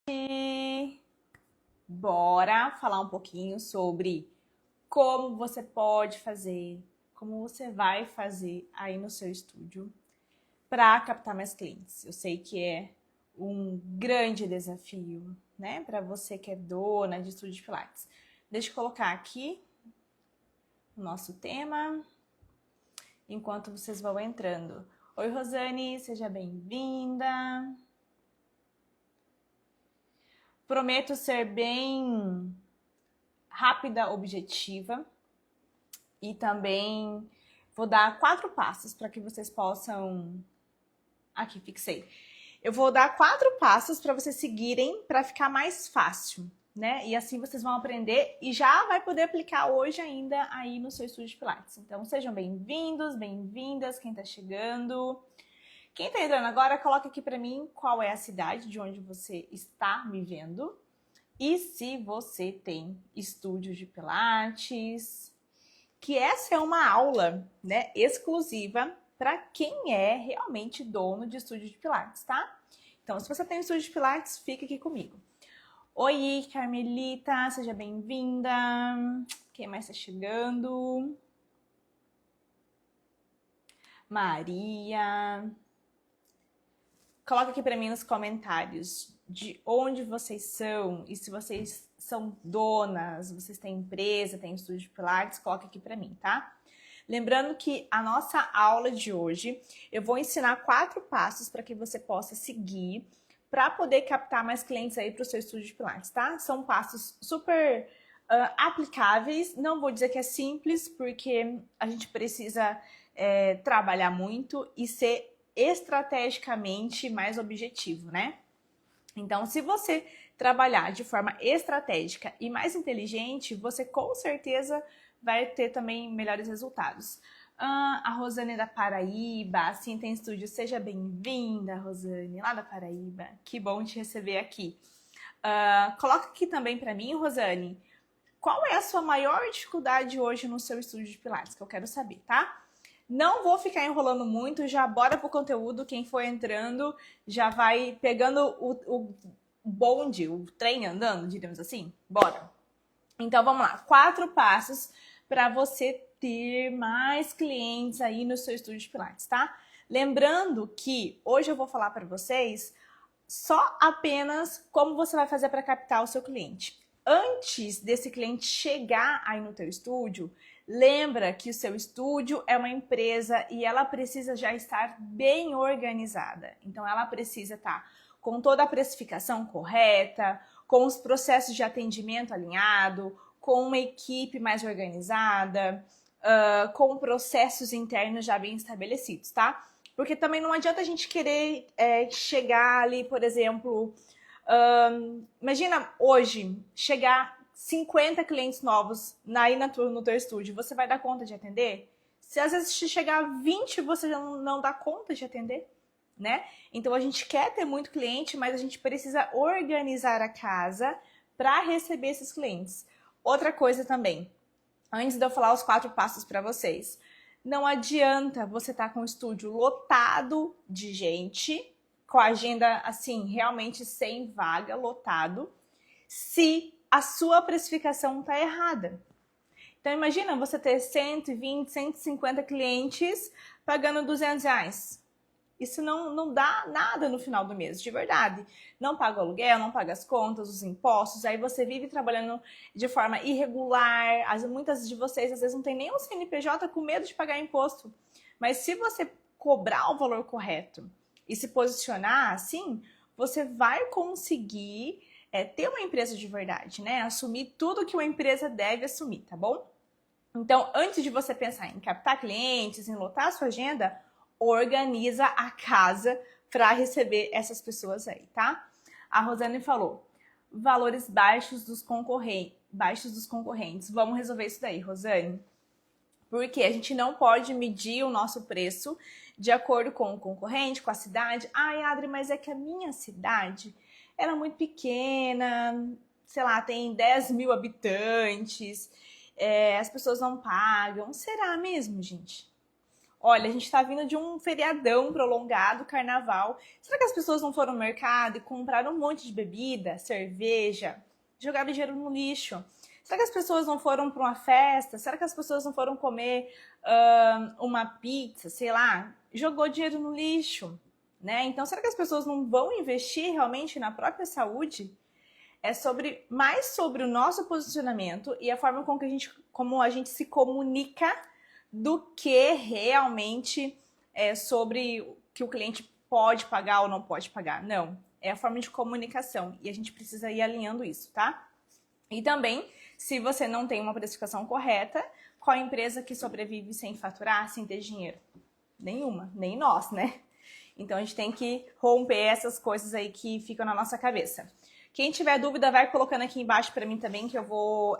E bora falar um pouquinho sobre como você pode fazer, como você vai fazer aí no seu estúdio para captar mais clientes. Eu sei que é um grande desafio, né, para você que é dona de estúdio de Pilates. Deixa eu colocar aqui o nosso tema enquanto vocês vão entrando. Oi, Rosane, seja bem-vinda. Prometo ser bem rápida, objetiva e também vou dar 4 passos para que vocês possam... Aqui, fixei. Eu vou dar 4 passos para vocês seguirem para ficar mais fácil, né? E assim vocês vão aprender e já vai poder aplicar hoje ainda aí no seu estúdio de Pilates. Então sejam bem-vindos, bem-vindas, quem tá chegando. Quem tá entrando agora, coloca aqui para mim qual é a cidade de onde você está me vendo. E se você tem estúdio de Pilates, que essa é uma aula, né, exclusiva para quem é realmente dono de estúdio de Pilates, tá? Então, se você tem um estúdio de Pilates, fica aqui comigo. Oi, Carmelita, seja bem-vinda. Quem mais está chegando? Maria. Coloca aqui para mim nos comentários de onde vocês são e se vocês são donas, vocês têm empresa, têm estúdio de Pilates, coloca aqui para mim, tá? Lembrando que a nossa aula de hoje, eu vou ensinar 4 passos para que você possa seguir para poder captar mais clientes aí para o seu estúdio de Pilates, tá? São passos super aplicáveis, não vou dizer que é simples, porque a gente precisa trabalhar muito e ser estrategicamente mais objetivo, né? Então, se você trabalhar de forma estratégica e mais inteligente, você com certeza vai ter também melhores resultados. A Rosane da Paraíba, assim tem estúdio, seja bem-vinda, Rosane, lá da Paraíba. Que bom te receber aqui. Coloca aqui também para mim, Rosane, qual é a sua maior dificuldade hoje no seu estúdio de Pilates, que eu quero saber, tá? Não vou ficar enrolando muito, já bora pro conteúdo. Quem for entrando já vai pegando o bonde, o trem andando, diríamos assim. Bora! Então vamos lá, 4 passos para você ter mais clientes aí no seu estúdio de Pilates, tá? Lembrando que hoje eu vou falar para vocês só apenas como você vai fazer para captar o seu cliente. Antes desse cliente chegar aí no teu estúdio, lembra que o seu estúdio é uma empresa e ela precisa já estar bem organizada. Então ela precisa estar com toda a precificação correta, com os processos de atendimento alinhado, com uma equipe mais organizada, com processos internos já bem estabelecidos, tá? Porque também não adianta a gente querer chegar ali, por exemplo, imagina hoje chegar 50 clientes novos aí no teu estúdio, você vai dar conta de atender? Se às vezes chegar 20, você já não dá conta de atender, né? Então a gente quer ter muito cliente, mas a gente precisa organizar a casa para receber esses clientes. Outra coisa também, antes de eu falar os 4 passos para vocês, não adianta você estar com o estúdio lotado de gente, com a agenda assim, realmente sem vaga, lotado, se a sua precificação está errada. Então imagina você ter 120, 150 clientes pagando R$200. Isso não dá nada no final do mês, de verdade. Não paga o aluguel, não paga as contas, os impostos, aí você vive trabalhando de forma irregular. Muitas de vocês às vezes não tem nem um CNPJ com medo de pagar imposto. Mas se você cobrar o valor correto e se posicionar assim, você vai conseguir ter uma empresa de verdade, né? Assumir tudo que uma empresa deve assumir, tá bom? Então, antes de você pensar em captar clientes, em lotar a sua agenda, organiza a casa para receber essas pessoas aí, tá? A Rosane falou, valores baixos dos concorrentes. Vamos resolver isso daí, Rosane. Porque a gente não pode medir o nosso preço de acordo com o concorrente, com a cidade. Ai, Adri, mas é que a minha cidade era muito pequena, sei lá, tem 10 mil habitantes, as pessoas não pagam. Será mesmo, gente? Olha, a gente está vindo de um feriadão prolongado, carnaval. Será que as pessoas não foram no mercado e compraram um monte de bebida, cerveja, jogaram dinheiro no lixo? Será que as pessoas não foram para uma festa? Será que as pessoas não foram comer uma pizza, sei lá? Jogou dinheiro no lixo, né? Então, será que as pessoas não vão investir realmente na própria saúde? É mais sobre o nosso posicionamento e a forma como a gente se comunica do que realmente sobre o que o cliente pode pagar ou não pode pagar. Não, é a forma de comunicação e a gente precisa ir alinhando isso, tá? E também, se você não tem uma precificação correta, qual empresa que sobrevive sem faturar, sem ter dinheiro? Nenhuma, nem nós, né? Então a gente tem que romper essas coisas aí que ficam na nossa cabeça. Quem tiver dúvida, vai colocando aqui embaixo para mim também, que eu vou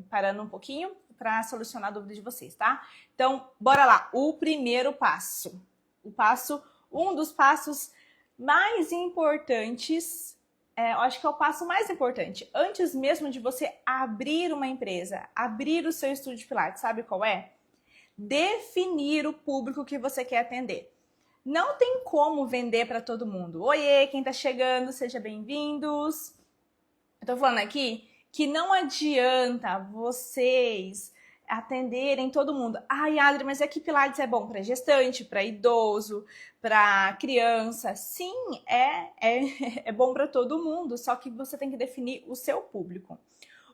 parando um pouquinho para solucionar a dúvida de vocês, tá? Então, bora lá. O primeiro passo. Um dos passos mais importantes, eu acho que é o passo mais importante. Antes mesmo de você abrir uma empresa, abrir o seu estúdio de Pilates, sabe qual é? Definir o público que você quer atender. Não tem como vender para todo mundo. Oiê, quem tá chegando, seja bem-vindos. Eu tô falando aqui que não adianta vocês atenderem todo mundo. Ai, Adri, mas é que Pilates é bom para gestante, para idoso, para criança. Sim, é bom para todo mundo, só que você tem que definir o seu público.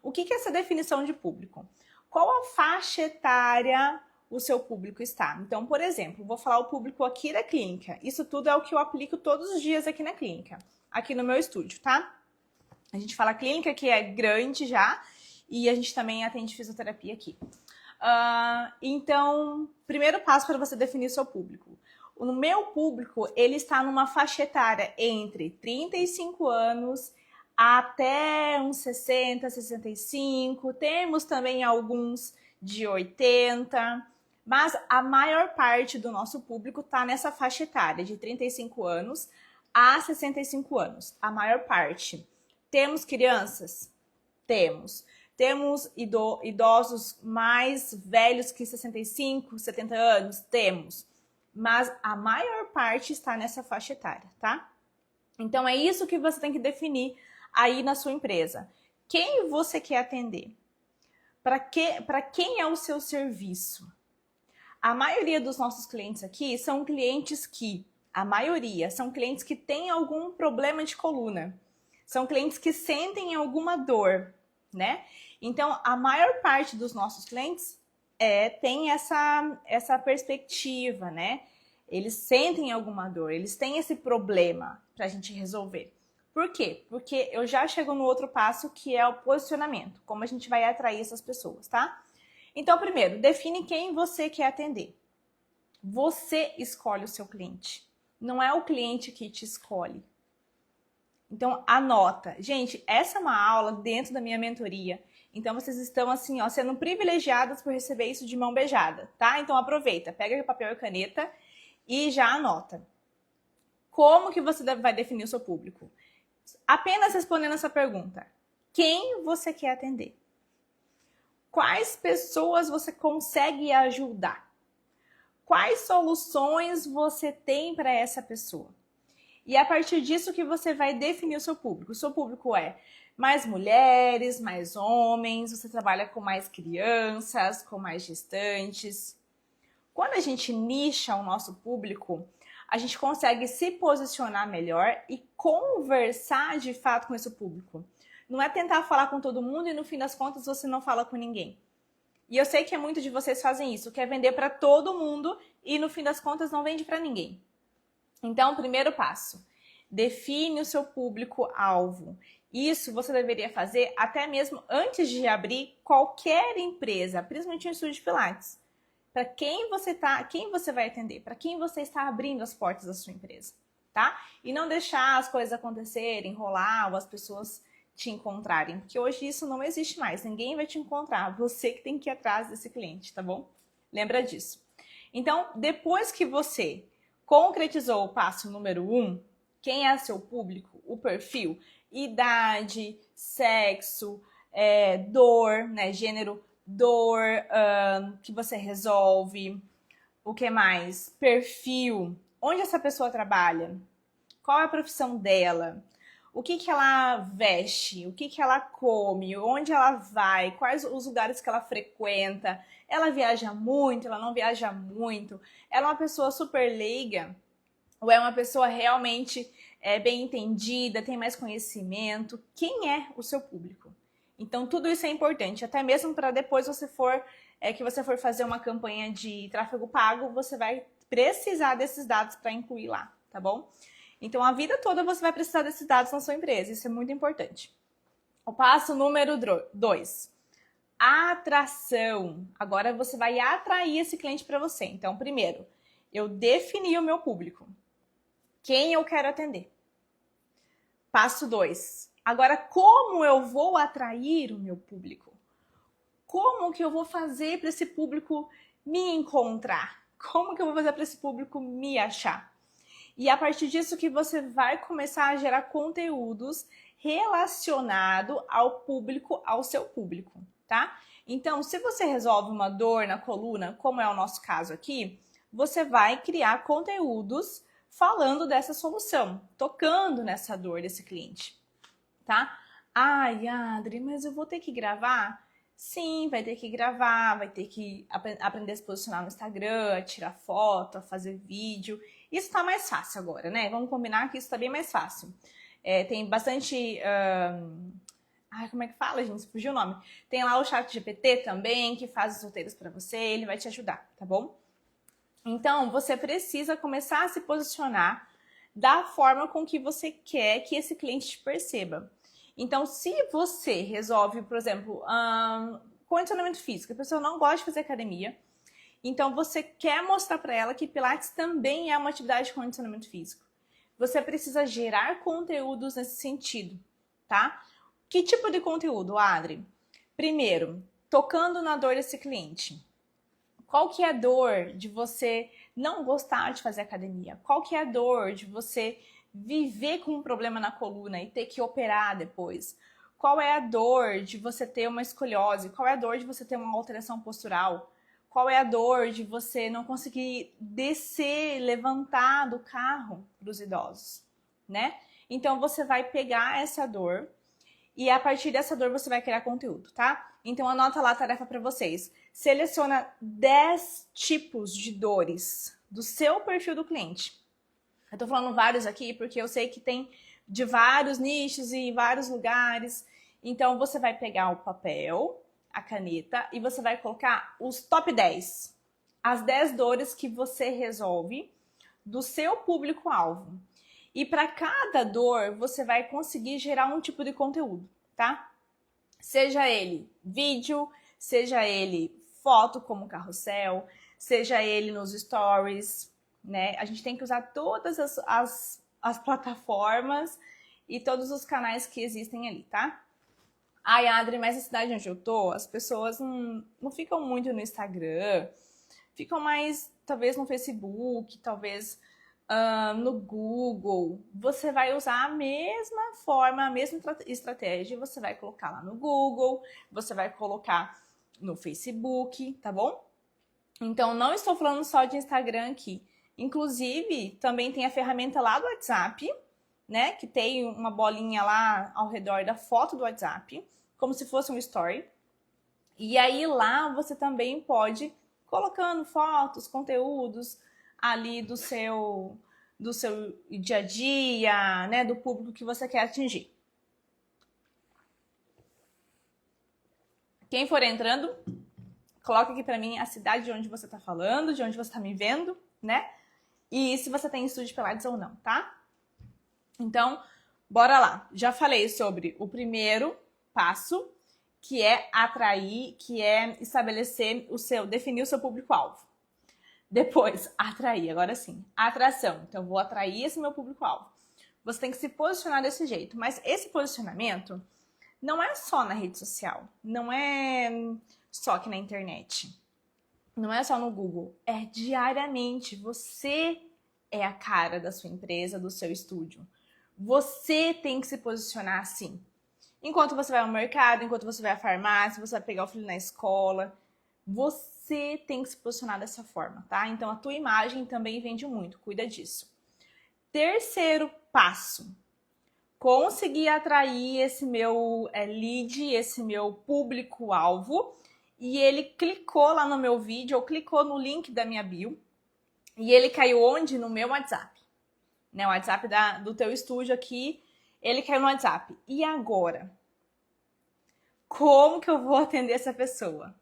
O que é essa definição de público? Qual a faixa etária o seu público está? Então, por exemplo, vou falar o público aqui da clínica. Isso tudo é o que eu aplico todos os dias aqui na clínica, aqui no meu estúdio, tá? A gente fala clínica, que é grande já, e a gente também atende fisioterapia aqui. Então, primeiro passo para você definir o seu público. O meu público, ele está numa faixa etária entre 35 anos até uns 60, 65. Temos também alguns de 80, mas a maior parte do nosso público está nessa faixa etária de 35 anos a 65 anos. A maior parte. Temos crianças? Temos. Temos idosos mais velhos que 65, 70 anos? Temos. Mas a maior parte está nessa faixa etária, tá? Então é isso que você tem que definir aí na sua empresa. Quem você quer atender? Para quem é o seu serviço? A maioria dos nossos clientes aqui são clientes que têm algum problema de coluna. São clientes que sentem alguma dor, né? Então, a maior parte dos nossos clientes tem essa perspectiva, né? Eles sentem alguma dor, eles têm esse problema para a gente resolver. Por quê? Porque eu já chego no outro passo, que é o posicionamento. Como a gente vai atrair essas pessoas, tá? Então, primeiro, define quem você quer atender. Você escolhe o seu cliente. Não é o cliente que te escolhe. Então, anota. Gente, essa é uma aula dentro da minha mentoria. Então, vocês estão, assim, ó, sendo privilegiadas por receber isso de mão beijada, tá? Então, aproveita. Pega papel e caneta e já anota. Como que você vai definir o seu público? Apenas respondendo essa pergunta. Quem você quer atender? Quais pessoas você consegue ajudar? Quais soluções você tem para essa pessoa? E a partir disso que você vai definir o seu público. O seu público é mais mulheres, mais homens, você trabalha com mais crianças, com mais gestantes. Quando a gente nicha o nosso público, a gente consegue se posicionar melhor e conversar de fato com esse público. Não é tentar falar com todo mundo e no fim das contas você não fala com ninguém. E eu sei que muitos de vocês fazem isso, quer vender para todo mundo e no fim das contas não vende para ninguém. Então, primeiro passo, define o seu público-alvo. Isso você deveria fazer até mesmo antes de abrir qualquer empresa, principalmente um estúdio de Pilates. Para quem você vai atender, para quem você está abrindo as portas da sua empresa, tá? E não deixar as coisas acontecerem, rolar ou as pessoas te encontrarem, porque hoje isso não existe mais, ninguém vai te encontrar, você que tem que ir atrás desse cliente, tá bom? Lembra disso. Então, depois que você concretizou o passo número 1, quem é seu público, o perfil, idade, sexo, dor, né, gênero, dor que você resolve, O que mais? Perfil. Onde essa pessoa trabalha? Qual é a profissão dela? O que que ela veste? O que que ela come? Onde ela vai? Quais os lugares que ela frequenta? Ela viaja muito? Ela não viaja muito? Ela é uma pessoa super leiga? Ou é uma pessoa realmente bem entendida, tem mais conhecimento? Quem é o seu público? Então, tudo isso é importante, até mesmo para depois que você for fazer uma campanha de tráfego pago, você vai precisar desses dados para incluir lá, tá bom? Então, a vida toda você vai precisar desses dados na sua empresa, isso é muito importante. O passo número 2, atração. Agora você vai atrair esse cliente para você. Então, primeiro, eu defini o meu público. Quem eu quero atender? Passo 2. Agora, como eu vou atrair o meu público? Como que eu vou fazer para esse público me encontrar? Como que eu vou fazer para esse público me achar? E a partir disso que você vai começar a gerar conteúdos relacionado ao público, ao seu público, tá? Então, se você resolve uma dor na coluna, como é o nosso caso aqui, você vai criar conteúdos falando dessa solução, tocando nessa dor desse cliente, tá? Ai, Adri, mas eu vou ter que gravar? Sim, vai ter que gravar, vai ter que aprender a se posicionar no Instagram, a tirar foto, a fazer vídeo. Isso tá mais fácil agora, né? Vamos combinar que isso tá bem mais fácil. Tem bastante... Ai, como é que fala, gente? Fugiu o nome. Tem lá o ChatGPT também, que faz os roteiros para você, ele vai te ajudar, tá bom? Então, você precisa começar a se posicionar da forma com que você quer que esse cliente te perceba. Então, se você resolve, por exemplo, condicionamento físico, a pessoa não gosta de fazer academia, então você quer mostrar para ela que Pilates também é uma atividade de condicionamento físico. Você precisa gerar conteúdos nesse sentido, tá? Que tipo de conteúdo, Adri? Primeiro, tocando na dor desse cliente. Qual que é a dor de você não gostar de fazer academia? Qual que é a dor de você viver com um problema na coluna e ter que operar depois? Qual é a dor de você ter uma escoliose? Qual é a dor de você ter uma alteração postural? Qual é a dor de você não conseguir descer, levantar do carro para os idosos, né? Então, você vai pegar essa dor e a partir dessa dor você vai criar conteúdo, tá? Então, anota lá a tarefa para vocês. Seleciona 10 tipos de dores do seu perfil do cliente. Eu tô falando vários aqui porque eu sei que tem de vários nichos e vários lugares. Então, você vai pegar o papel, a caneta e você vai colocar os top 10. As 10 dores que você resolve do seu público-alvo. E para cada dor, você vai conseguir gerar um tipo de conteúdo, tá? Seja ele vídeo, seja ele foto como carrossel, seja ele nos stories, né? A gente tem que usar todas as plataformas e todos os canais que existem ali, tá? Ai, Adri, mas a cidade onde eu tô, as pessoas não ficam muito no Instagram, ficam mais, talvez, no Facebook, talvez no Google. Você vai usar a mesma forma, a mesma estratégia, você vai colocar lá no Google, você vai colocar no Facebook, tá bom? Então, não estou falando só de Instagram aqui. Inclusive, também tem a ferramenta lá do WhatsApp, né? Que tem uma bolinha lá ao redor da foto do WhatsApp, como se fosse um story. E aí lá você também pode colocando fotos, conteúdos ali do seu dia a dia, né? Do público que você quer atingir. Quem for entrando, coloca aqui para mim a cidade de onde você está falando, de onde você está me vendo, né? E se você tem estúdio de Pilates ou não, tá? Então, bora lá. Já falei sobre o primeiro passo, que é atrair, que é estabelecer definir o seu público-alvo. Depois, atrair, agora sim, atração. Então, eu vou atrair esse meu público-alvo. Você tem que se posicionar desse jeito, mas esse posicionamento não é só na rede social, não é só aqui na internet, não é só no Google, é diariamente. Você é a cara da sua empresa, do seu estúdio. Você tem que se posicionar assim. Enquanto você vai ao mercado, enquanto você vai à farmácia, você vai pegar o filho na escola, você você tem que se posicionar dessa forma, tá? Então a tua imagem também vende muito, cuida disso. Terceiro passo, conseguir atrair esse meu lead, esse meu público-alvo, e ele clicou lá no meu vídeo, ou clicou no link da minha bio, e ele caiu onde? No meu WhatsApp. Né? O WhatsApp do teu estúdio aqui, ele caiu no WhatsApp. E agora? Como que eu vou atender essa pessoa?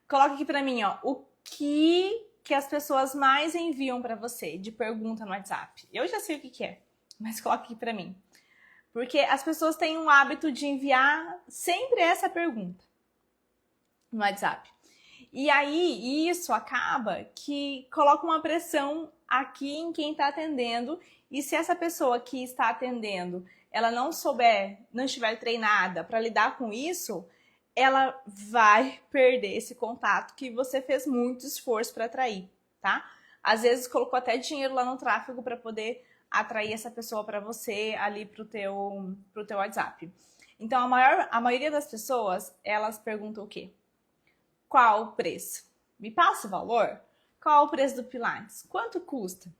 Coloca aqui pra mim, ó, o que as pessoas mais enviam pra você de pergunta no WhatsApp. Eu já sei o que é, mas coloca aqui pra mim. Porque as pessoas têm um hábito de enviar sempre essa pergunta no WhatsApp. E aí, isso acaba que coloca uma pressão aqui em quem está atendendo. E se essa pessoa que está atendendo, ela não estiver treinada para lidar com isso, ela vai perder esse contato que você fez muito esforço para atrair, tá? Às vezes colocou até dinheiro lá no tráfego para poder atrair essa pessoa para você ali pro teu WhatsApp. Então, a maioria das pessoas, elas perguntam o quê? Qual o preço? Me passa o valor? Qual o preço do Pilates? Quanto custa?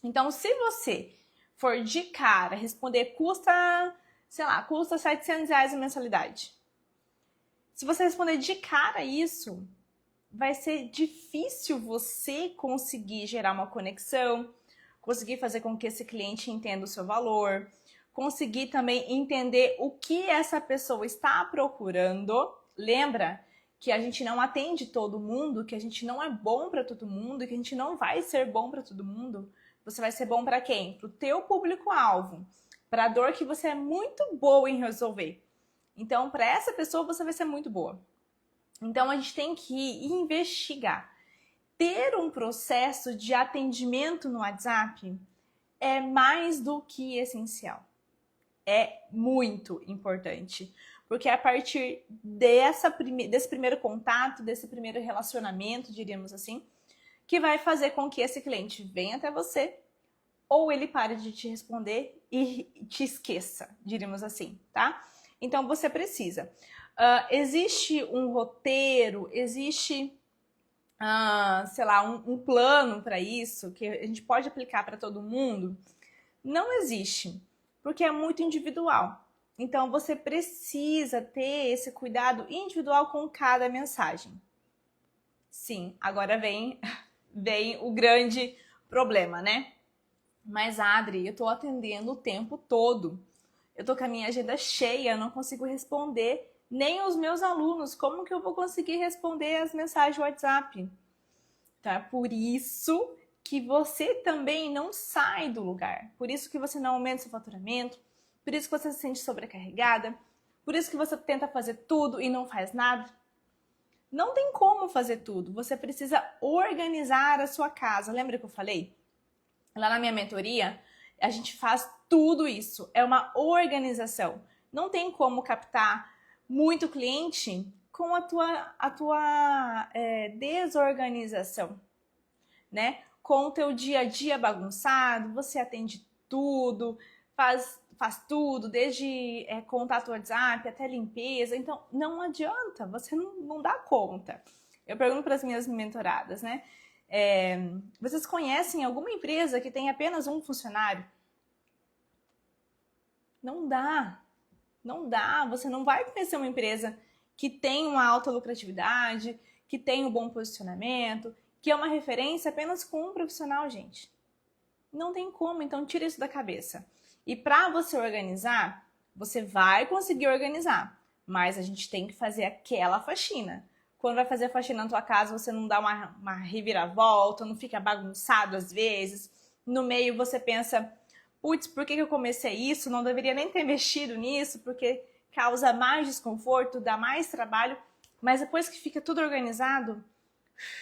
Então, se você for de cara responder custa, sei lá, custa R$700 a mensalidade. Se você responder de cara isso, vai ser difícil você conseguir gerar uma conexão, conseguir fazer com que esse cliente entenda o seu valor, conseguir também entender o que essa pessoa está procurando. Lembra que a gente não atende todo mundo, que a gente não é bom para todo mundo, que a gente não vai ser bom para todo mundo. Você vai ser bom para quem? Para o teu público-alvo, para a dor que você é muito boa em resolver. Então, para essa pessoa, você vai ser muito boa. Então, a gente tem que investigar. Ter um processo de atendimento no WhatsApp é mais do que essencial. É muito importante. Porque é a partir desse primeiro contato, desse primeiro relacionamento, diríamos assim, que vai fazer com que esse cliente venha até você ou ele pare de te responder e te esqueça, diríamos assim, tá? Então, você precisa. Existe um roteiro, existe, sei lá, um plano para isso, que a gente pode aplicar para todo mundo? Não existe, porque é muito individual. Então, você precisa ter esse cuidado individual com cada mensagem. Sim, agora vem o grande problema, né? Mas, Adri, eu tô atendendo o tempo todo. Eu tô com a minha agenda cheia, eu não consigo responder nem os meus alunos. Como que eu vou conseguir responder as mensagens do WhatsApp? Então, é por isso que você também não sai do lugar. Por isso que você não aumenta seu faturamento. Por isso que você se sente sobrecarregada. Por isso que você tenta fazer tudo e não faz nada. Não tem como fazer tudo. Você precisa organizar a sua casa. Lembra que eu falei? Lá na minha mentoria, a gente faz tudo isso. É uma organização. Não tem como captar muito cliente com a tua desorganização, né? Com o teu dia a dia bagunçado, você atende tudo, faz tudo, desde contato WhatsApp até limpeza. Então, não adianta, você não dá conta. Eu pergunto para as minhas mentoradas, né? Vocês conhecem alguma empresa que tem apenas um funcionário? Não dá. Não dá. Você não vai conhecer uma empresa que tem uma alta lucratividade, que tem um bom posicionamento, que é uma referência apenas com um profissional, gente. Não tem como, então tira isso da cabeça. E para você organizar, você vai conseguir organizar, mas a gente tem que fazer aquela faxina. Quando vai fazer a faxina na tua casa, você não dá uma reviravolta, não fica bagunçado às vezes. No meio você pensa, putz, por que eu comecei isso? Não deveria nem ter mexido nisso, porque causa mais desconforto, dá mais trabalho. Mas depois que fica tudo organizado,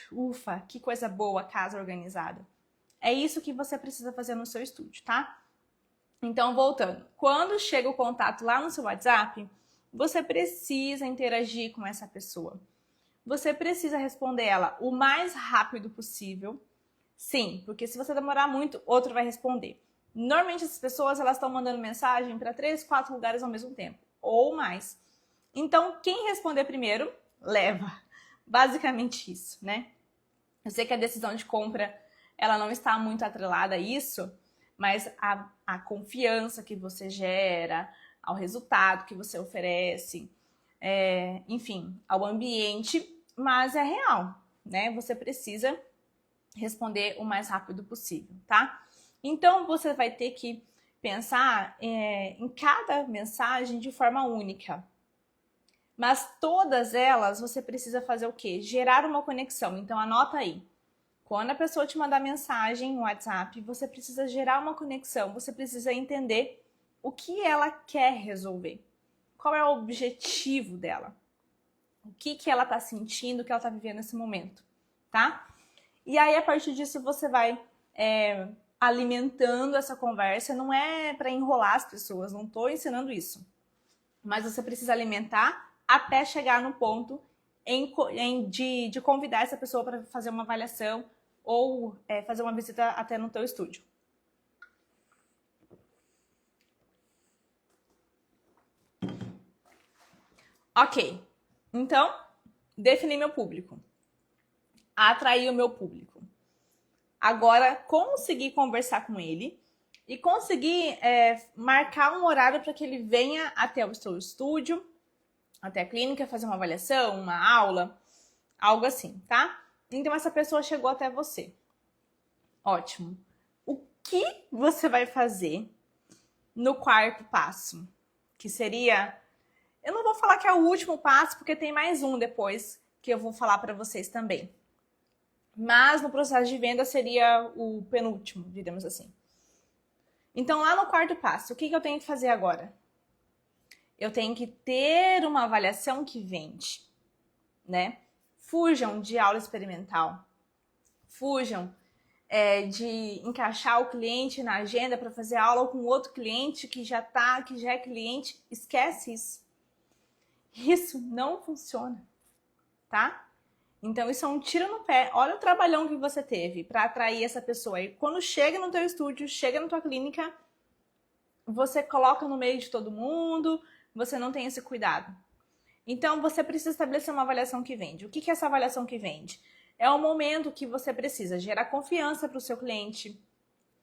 ufa, que coisa boa, casa organizada. É isso que você precisa fazer no seu estúdio, tá? Então, voltando. Quando chega o contato lá no seu WhatsApp, você precisa interagir com essa pessoa. Você precisa responder ela o mais rápido possível. Sim, porque se você demorar muito, outro vai responder. Normalmente essas pessoas elas estão mandando mensagem para 3, 4 lugares ao mesmo tempo, ou mais. Então, quem responder primeiro, leva. basicamente isso, né? Eu sei que a decisão de compra, ela não está muito atrelada a isso, mas a confiança que você gera, ao resultado que você oferece, enfim, ao ambiente, mas é real, né? Você precisa responder o mais rápido possível, tá? Então, você vai ter que pensar em cada mensagem de forma única. Mas todas elas, você precisa fazer o quê? Gerar uma conexão. Então, anota aí. Quando a pessoa te mandar mensagem no WhatsApp, você precisa gerar uma conexão. Você precisa entender o que ela quer resolver. Qual é o objetivo dela? O que ela está sentindo, o que ela está vivendo nesse momento, tá? E aí, a partir disso, você vai alimentando essa conversa. Não é para enrolar as pessoas, não estou ensinando isso. Mas você precisa alimentar até chegar no ponto de convidar essa pessoa para fazer uma avaliação ou fazer uma visita até no teu estúdio. Ok, então, definir meu público. Atrair o meu público. Agora, conseguir conversar com ele e conseguir marcar um horário para que ele venha até o seu estúdio, até a clínica, fazer uma avaliação, uma aula, algo assim, tá? Então, essa pessoa chegou até você. Ótimo. O que você vai fazer no quarto passo? Que seria... Eu não vou falar que é o último passo, porque tem mais um depois que eu vou falar para vocês também. Mas no processo de venda seria o penúltimo, digamos assim. Então, lá no quarto passo, o que eu tenho que fazer agora? Eu tenho que ter uma avaliação que vende, né? Fujam de aula experimental. Fujam de encaixar o cliente na agenda para fazer aula com outro cliente que já é cliente. Esquece isso. Isso não funciona, tá? Então, isso é um tiro no pé. Olha o trabalhão que você teve para atrair essa pessoa. E quando chega no teu estúdio, chega na tua clínica, você coloca no meio de todo mundo, você não tem esse cuidado. Então, você precisa estabelecer uma avaliação que vende. O que é essa avaliação que vende? É o momento que você precisa gerar confiança para o seu cliente,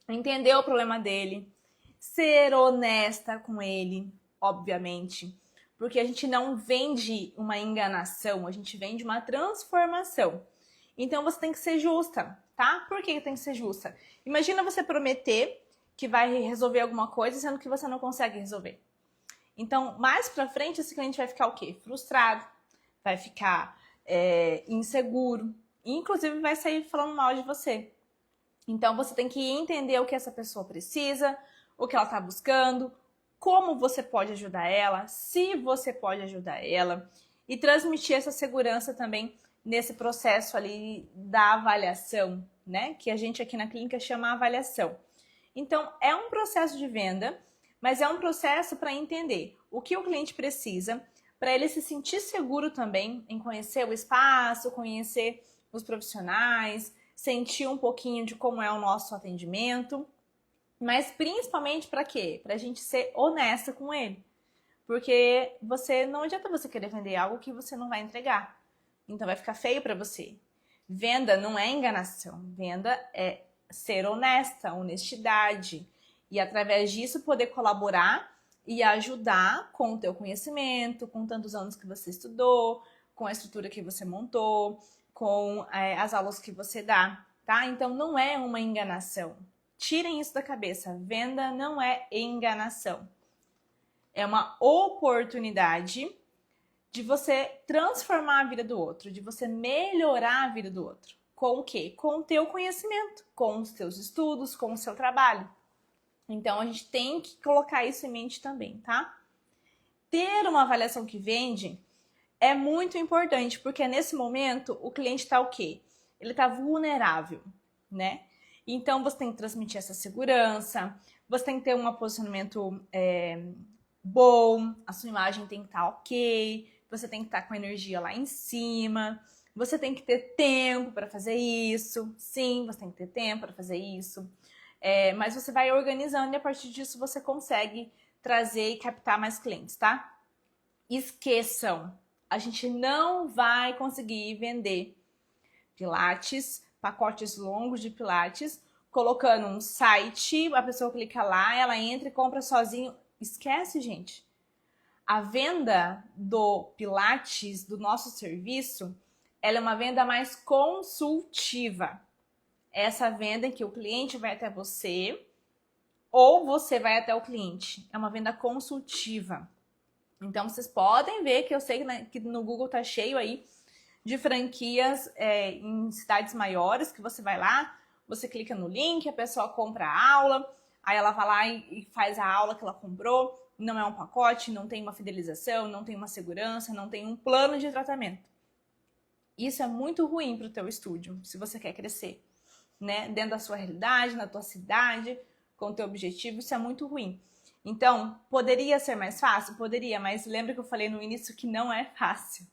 entender o problema dele, ser honesta com ele, obviamente. Porque a gente não vende uma enganação, a gente vende uma transformação. Então, você tem que ser justa, tá? Por que tem que ser justa? Imagina você prometer que vai resolver alguma coisa, sendo que você não consegue resolver. Então, mais pra frente, esse cliente vai ficar o quê? Frustrado, vai ficar inseguro, e inclusive vai sair falando mal de você. Então, você tem que entender o que essa pessoa precisa, o que ela está buscando, como você pode ajudar ela, se você pode ajudar ela, e transmitir essa segurança também nesse processo ali da avaliação, né? Que a gente aqui na clínica chama avaliação. Então, é um processo de venda, mas é um processo para entender o que o cliente precisa, para ele se sentir seguro também em conhecer o espaço, conhecer os profissionais, sentir um pouquinho de como é o nosso atendimento, mas principalmente para quê? Para a gente ser honesta com ele. Porque não adianta você querer vender algo que você não vai entregar. Então vai ficar feio para você. Venda não é enganação. Venda é ser honesta, honestidade. E através disso poder colaborar e ajudar com o teu conhecimento, com tantos anos que você estudou, com a estrutura que você montou, com as aulas que você dá, tá? Então não é uma enganação. Tirem isso da cabeça. Venda não é enganação. É uma oportunidade de você transformar a vida do outro, de você melhorar a vida do outro. Com o quê? Com o teu conhecimento, com os teus estudos, com o seu trabalho. Então, a gente tem que colocar isso em mente também, tá? Ter uma avaliação que vende é muito importante, porque nesse momento o cliente está o quê? Ele está vulnerável, né? Então, você tem que transmitir essa segurança, você tem que ter um posicionamento bom, a sua imagem tem que estar ok, você tem que estar com a energia lá em cima, você tem que ter tempo para fazer isso. Sim, você tem que ter tempo para fazer isso. Mas você vai organizando e a partir disso você consegue trazer e captar mais clientes, tá? Esqueçam, a gente não vai conseguir vender Pilates, pacotes longos de Pilates, colocando um site, a pessoa clica lá, ela entra e compra sozinho. Esquece, gente. A venda do Pilates, do nosso serviço, ela é uma venda mais consultiva. Essa venda em que o cliente vai até você ou você vai até o cliente. É uma venda consultiva. Então, vocês podem ver que eu sei que no Google tá cheio aí de franquias em cidades maiores, que você vai lá, você clica no link, a pessoa compra a aula, aí ela vai lá e faz a aula que ela comprou, não é um pacote, não tem uma fidelização, não tem uma segurança, não tem um plano de tratamento. Isso é muito ruim para o teu estúdio, se você quer crescer, né? Dentro da sua realidade, na tua cidade, com o teu objetivo, isso é muito ruim. Então, poderia ser mais fácil? Poderia, mas lembra que eu falei no início que não é fácil,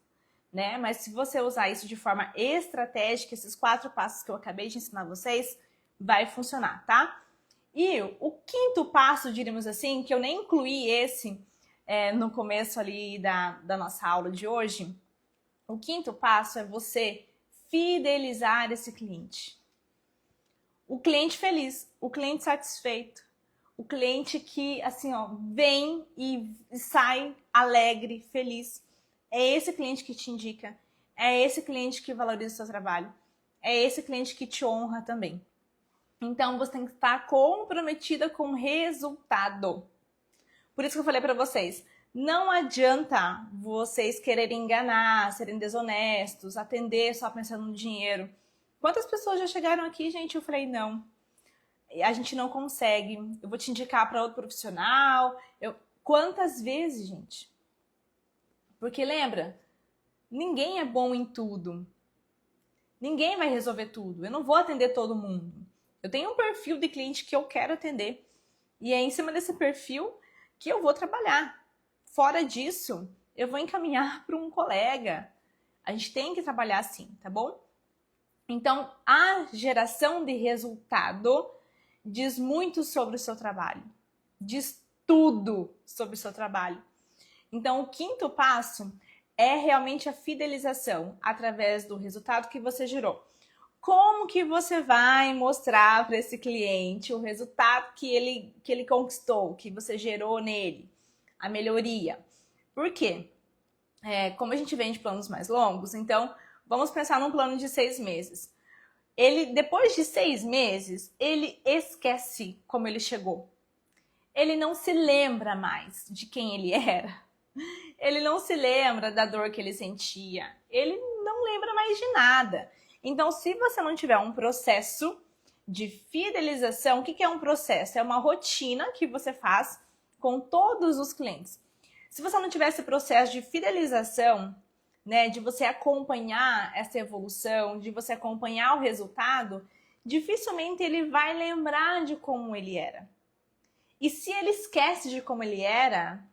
né? Mas se você usar isso de forma estratégica, esses 4 passos que eu acabei de ensinar vocês, vai funcionar, tá? E o quinto passo, diríamos assim, que eu nem incluí esse no começo ali da nossa aula de hoje, o quinto passo é você fidelizar esse cliente. O cliente feliz, o cliente satisfeito, o cliente que, assim, ó, vem e sai alegre, feliz. É esse cliente que te indica, é esse cliente que valoriza o seu trabalho, é esse cliente que te honra também. Então, você tem que estar comprometida com o resultado. Por isso que eu falei para vocês, não adianta vocês quererem enganar, serem desonestos, atender só pensando no dinheiro. Quantas pessoas já chegaram aqui, gente? Eu falei, não, a gente não consegue. Eu vou te indicar para outro profissional. Quantas vezes, gente? Porque lembra, ninguém é bom em tudo. Ninguém vai resolver tudo. Eu não vou atender todo mundo. Eu tenho um perfil de cliente que eu quero atender. E é em cima desse perfil que eu vou trabalhar. Fora disso, eu vou encaminhar para um colega. A gente tem que trabalhar assim, tá bom? Então, a geração de resultado diz muito sobre o seu trabalho. Diz tudo sobre o seu trabalho. Então, o quinto passo é realmente a fidelização através do resultado que você gerou. Como que você vai mostrar para esse cliente o resultado que ele conquistou, que você gerou nele, a melhoria? Por quê? Como a gente vende planos mais longos, então vamos pensar num plano de 6 meses. Depois de 6 meses, ele esquece como ele chegou. Ele não se lembra mais de quem ele era. Ele não se lembra da dor que ele sentia. Ele não lembra mais de nada. Então, se você não tiver um processo de fidelização, o que é um processo? É uma rotina que você faz com todos os clientes. Se você não tiver esse processo de fidelização, né, de você acompanhar essa evolução, de você acompanhar o resultado, dificilmente ele vai lembrar de como ele era. E se ele esquece de como ele era,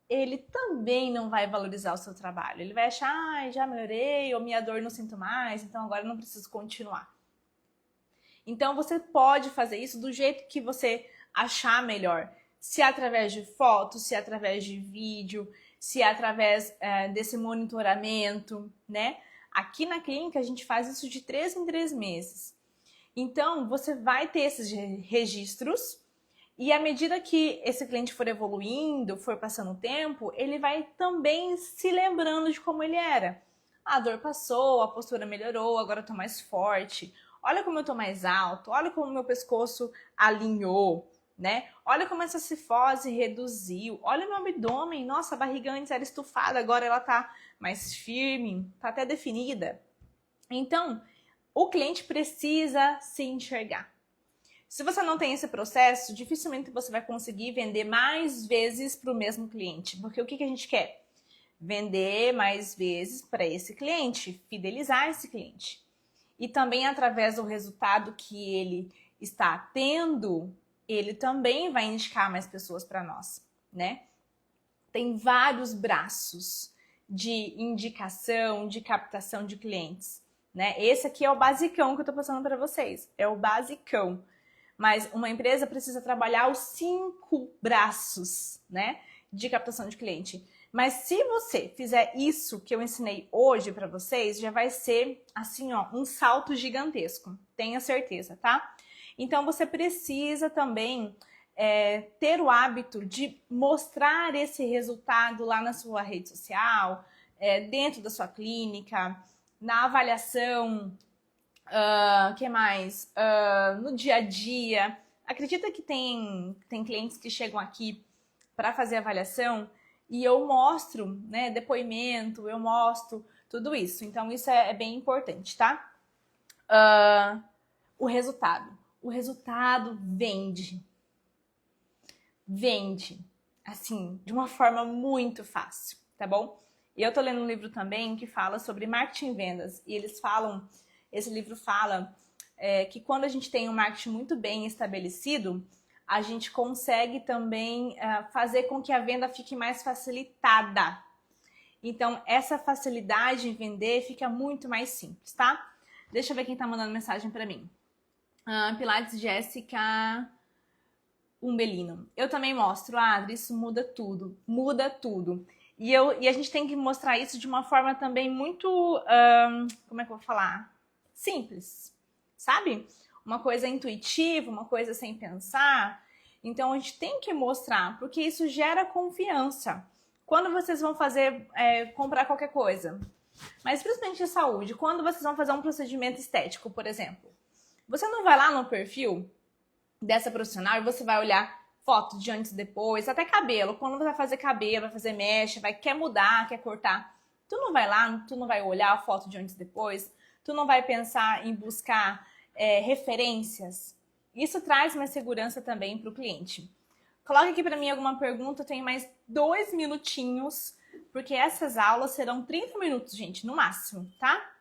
ele também não vai valorizar o seu trabalho. Ele vai achar, já melhorei, ou minha dor não sinto mais, então agora eu não preciso continuar. Então você pode fazer isso do jeito que você achar melhor. Se é através de fotos, se é através de vídeo, se é através desse monitoramento, né? Aqui na clínica a gente faz isso de 3 em 3 meses. Então você vai ter esses registros. E à medida que esse cliente for evoluindo, for passando o tempo, ele vai também se lembrando de como ele era. A dor passou, a postura melhorou, agora eu tô mais forte. Olha como eu tô mais alto, olha como meu pescoço alinhou, né? Olha como essa cifose reduziu. Olha meu abdômen, nossa, a barriga antes era estufada, agora ela tá mais firme, tá até definida. Então, o cliente precisa se enxergar. Se você não tem esse processo, dificilmente você vai conseguir vender mais vezes para o mesmo cliente. Porque o que a gente quer? Vender mais vezes para esse cliente, fidelizar esse cliente. E também através do resultado que ele está tendo, ele também vai indicar mais pessoas para nós, né? Tem vários braços de indicação, de captação de clientes, né? Esse aqui é o basicão que eu estou passando para vocês. É o basicão. Mas uma empresa precisa trabalhar os 5 braços, né, de captação de cliente. Mas se você fizer isso que eu ensinei hoje para vocês, já vai ser assim, ó, um salto gigantesco. Tenha certeza, tá? Então você precisa também ter o hábito de mostrar esse resultado lá na sua rede social, dentro da sua clínica, na avaliação, que mais? No dia a dia. Acredita que tem clientes que chegam aqui para fazer avaliação e eu mostro, né, depoimento, eu mostro tudo isso. Então, isso é bem importante, tá? O resultado. O resultado vende. Vende. Assim, de uma forma muito fácil, tá bom? E eu tô lendo um livro também que fala sobre marketing e vendas. E eles falam, esse livro fala que quando a gente tem um marketing muito bem estabelecido, a gente consegue também fazer com que a venda fique mais facilitada. Então, essa facilidade em vender fica muito mais simples, tá? Deixa eu ver quem tá mandando mensagem pra mim. Pilates Jéssica Umbelino. Eu também mostro, Adri, isso muda tudo. Muda tudo. E a gente tem que mostrar isso de uma forma também muito, como é que eu vou falar? Simples, sabe? Uma coisa intuitiva, uma coisa sem pensar. Então, a gente tem que mostrar, porque isso gera confiança. Quando vocês vão fazer, comprar qualquer coisa, mas principalmente de saúde, quando vocês vão fazer um procedimento estético, por exemplo, você não vai lá no perfil dessa profissional e você vai olhar foto de antes e depois, até cabelo. Quando você vai fazer cabelo, vai fazer mecha, quer mudar, quer cortar, tu não vai lá, tu não vai olhar a foto de antes e depois, tu não vai pensar em buscar referências. Isso traz mais segurança também para o cliente. Coloque aqui para mim alguma pergunta, eu tenho mais 2 minutinhos, porque essas aulas serão 30 minutos, gente, no máximo, tá?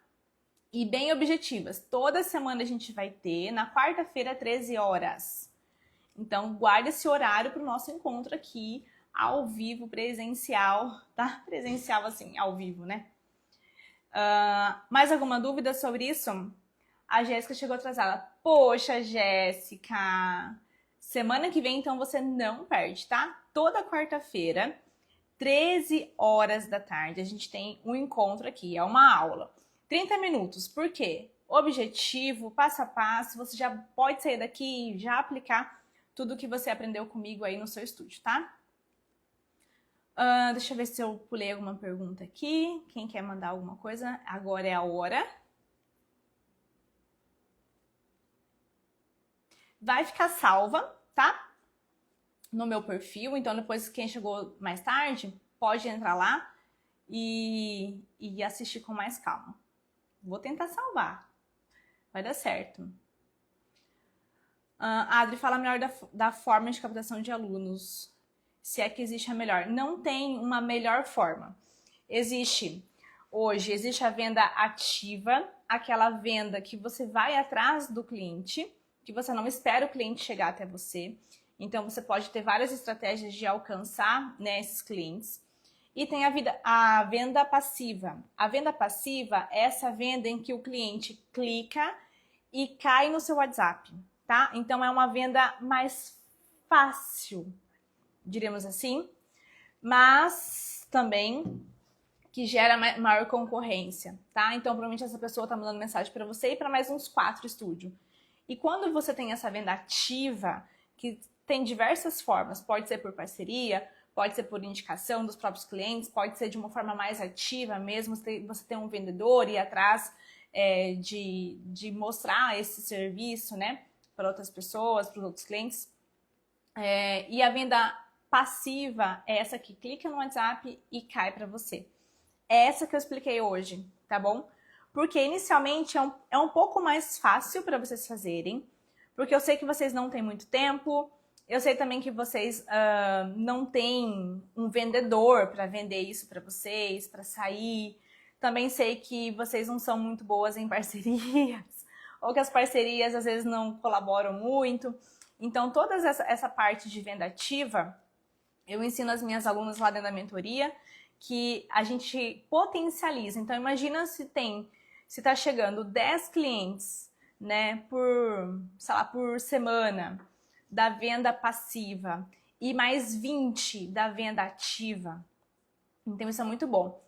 E bem objetivas. Toda semana a gente vai ter, na quarta-feira, 13 horas. Então, guarde esse horário para o nosso encontro aqui, ao vivo, presencial, tá? Presencial, assim, ao vivo, né? Mais alguma dúvida sobre isso? A Jéssica chegou atrasada. Poxa, Jéssica! Semana que vem, então, você não perde, tá? Toda quarta-feira, 13 horas da tarde, a gente tem um encontro aqui, é uma aula. 30 minutos, por quê? Objetivo, passo a passo, você já pode sair daqui e já aplicar tudo que você aprendeu comigo aí no seu estúdio, tá? Deixa eu ver se eu pulei alguma pergunta aqui. Quem quer mandar alguma coisa? Agora é a hora. Vai ficar salva, tá? No meu perfil, então depois quem chegou mais tarde pode entrar lá e assistir com mais calma. Vou tentar salvar. Vai dar certo. Adri, fala melhor da forma de captação de alunos. Se é que existe a melhor. Não tem uma melhor forma. Existe a venda ativa, aquela venda que você vai atrás do cliente, que você não espera o cliente chegar até você. Então, você pode ter várias estratégias de alcançar, né, esses clientes. E tem a venda passiva. A venda passiva é essa venda em que o cliente clica e cai no seu WhatsApp, tá? Então, é uma venda mais fácil, diríamos assim, mas também que gera maior concorrência, tá? Então, provavelmente essa pessoa tá mandando mensagem para você e para mais uns 4 estúdios. E quando você tem essa venda ativa, que tem diversas formas, pode ser por parceria, pode ser por indicação dos próprios clientes, pode ser de uma forma mais ativa mesmo, você tem um vendedor e ir atrás de mostrar esse serviço, né, para outras pessoas, para os outros clientes. E a venda passiva é essa que clica no WhatsApp e cai para você. É essa que eu expliquei hoje, tá bom? Porque inicialmente é um pouco mais fácil para vocês fazerem, porque eu sei que vocês não têm muito tempo, eu sei também que vocês não têm um vendedor para vender isso para vocês, para sair. Também sei que vocês não são muito boas em parcerias, ou que as parcerias às vezes não colaboram muito. Então, toda essa parte de venda ativa, eu ensino as minhas alunas lá dentro da mentoria, que a gente potencializa. Então, imagina se tá chegando 10 clientes, né, por semana da venda passiva e mais 20 da venda ativa. Então isso é muito bom.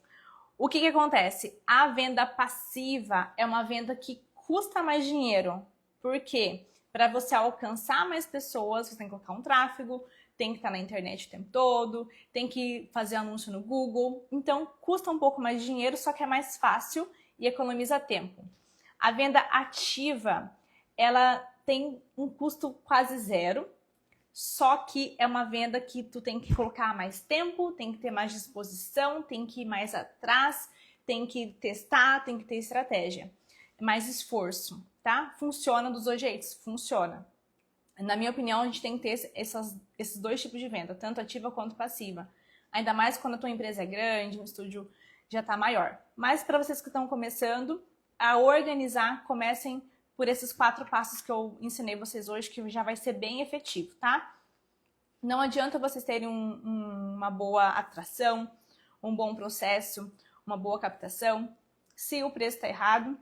O que acontece? A venda passiva é uma venda que custa mais dinheiro. Por quê? Para você alcançar mais pessoas, você tem que colocar um tráfego, tem que estar na internet o tempo todo, tem que fazer anúncio no Google. Então, custa um pouco mais de dinheiro, só que é mais fácil e economiza tempo. A venda ativa, ela tem um custo quase zero, só que é uma venda que tu tem que colocar mais tempo, tem que ter mais disposição, tem que ir mais atrás, tem que testar, tem que ter estratégia. Mais esforço, tá? Funciona dos dois jeitos, funciona. Na minha opinião, a gente tem que ter esses dois tipos de venda, tanto ativa quanto passiva. Ainda mais quando a tua empresa é grande, o estúdio já está maior. Mas para vocês que estão começando a organizar, comecem por esses 4 passos que eu ensinei vocês hoje, que já vai ser bem efetivo, tá? Não adianta vocês terem uma boa atração, um bom processo, uma boa captação, se o preço está errado,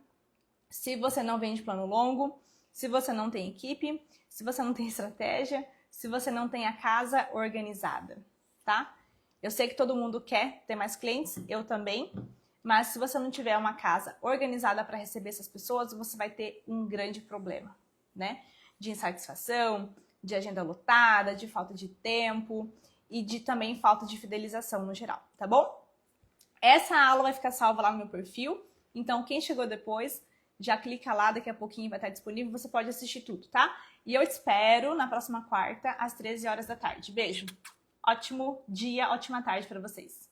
se você não vende plano longo, se você não tem equipe, se você não tem estratégia, se você não tem a casa organizada, tá? Eu sei que todo mundo quer ter mais clientes, eu também, mas se você não tiver uma casa organizada para receber essas pessoas, você vai ter um grande problema, né? De insatisfação, de agenda lotada, de falta de tempo e de também falta de fidelização no geral, tá bom? Essa aula vai ficar salva lá no meu perfil, então quem chegou depois, já clica lá, daqui a pouquinho vai estar disponível, você pode assistir tudo, tá? E eu te espero na próxima quarta, às 13 horas da tarde. Beijo! Ótimo dia, ótima tarde para vocês!